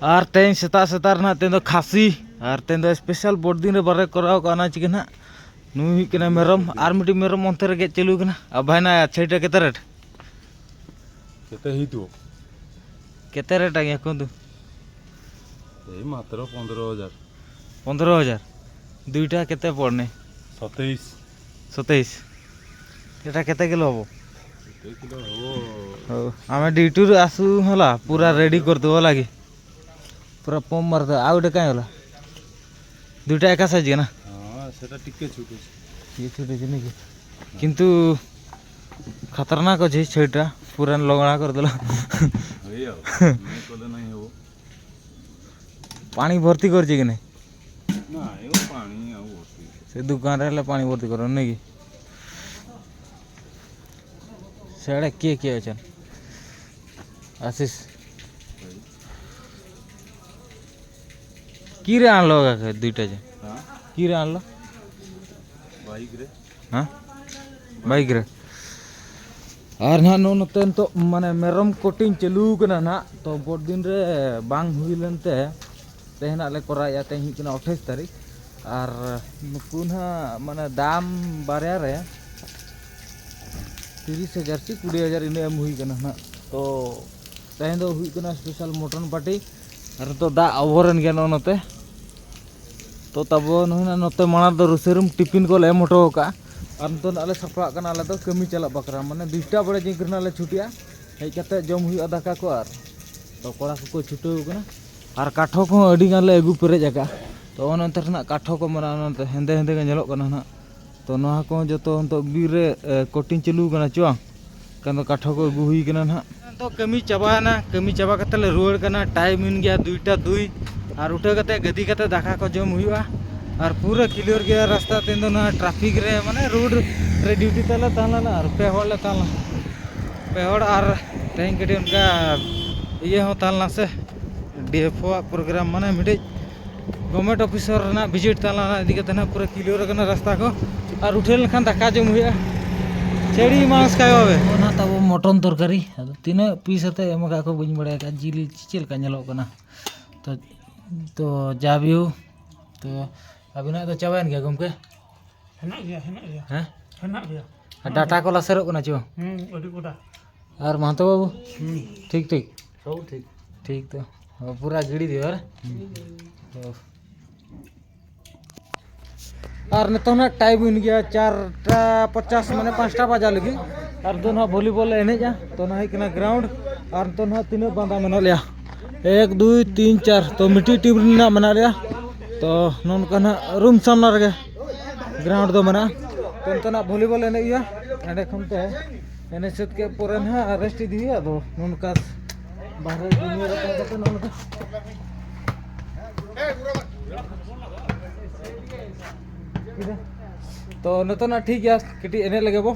और तेन सेता सेता तेन दो खासी और तेन दो स्पेशल बोर्ड दिन बारे कराव का चिके ना नुई कना मेरम और मिट्टी मेरम अंतर गे चलू कना अब भाई ना छेटा केते रेट केते रेट आगे कुंदु मात्र 15,000 15,000 दुईटा केते पड़ने 27 एटा केते किलो हबो आमे ड्यूटी रे आसु हला पूरा रेडी कर दो लागी पूरा पम मार दो आउटे काई होला दुईटा एका साइज ना हां सेटा टिके छोटे ये छोटे जने की किंतु खतरनाक अछि छेटा पूरा लगणा कर देला होई आ नहीं कोले नहीं हो पानी भर्ती कर जे कि नहीं ना एगो पानी आ भर्ती से दुकान रे पानी भर्ती कर नहीं की सेडे के अछन आशीष की रे आनलो का दुईटा जे हां की रे आनलो बाइक रे हां बाइक रे और ना नोन तो माने मेरम कोटिंग चलू कना ना तो बोट दिन रे बांग हुई लेनते तेहना ले कराया तेहि कना 28 तारीख और नुकुना माने दाम बारया रे 30,000 से 20,000 इन एम हुई कना ना तो तेहन दो हुई कना स्पेशल मटन पार्टी और तो दा ओवरन गया नोते तो तब नोना नोते माना दो रुसेरुम टिफिन को ले मोटो का और तो नाले सफा कना ले तो कमी चला बकरा माने 2टा बड़े जिं करना ले छुटिया हेज कते जम हुई दाका को और तो कोड़ा को छुटो कना और काठो को अडी गान ले अगु पेरेज आका तो अनंतर ना काठो को मना हेंदे हेंदे के नेलो कना ना तो नोहा को जतो तो बीर रे कोटिंग चलू कना चो कन काठो को अगु हुई कना ना तो कमी चाबा कते ले रुवाड़ कना टाइम इन गया 2टा 2 और उठे कते गदी कते दाका को जम हुआ और पूरा क्लियर गया रास्ता तेन दो ना ट्रैफिक रे माने रोड रे ड्यूटी तले ताला और पे होड़ ले ताला पे होड़ और तेन के उनका ये हो तालना से डीएफओ प्रोग्राम माने मिडे गवर्नमेंट ऑफिसर ना विजिट ताला इदी कते ना पूरा क्लियर कना रास्ता को और उठे लखन दाका जम हुआ छेड़ी मांस का होवे ओना तब मटन तरकारी तीना पीस हते एमका को बኝ बड़े का जिल चिचल का नेलो कना तो जाबियो तो अबिना तो चाबान गया गमके हेना गया हैं हेना गया डाटा को लासरो कना चो अडी कोडा और महतो बाबू ठीक ठीक सब ठीक ठीक तो पूरा गिड़ी दियो और नितो ना टाइम इन गया 4:50 माने 5टा बजा लगी और तो ना वॉलीबॉल एने जा तो ना है ग्राउंड और तो ना तीन बांधा मना लिया 1 2 3 4 तो मिट्टी टीम ना मना लिया तो नोनका ना रूम सामना रे ग्राउंड दो मना तो ना वॉलीबॉल एने या एने खमते एने सेट के पोरे ना रेस्ट दिया दो नोनका बाहर दुनिया रे तो नोनका तो नतो ना ठीक है किटी एने लगे बो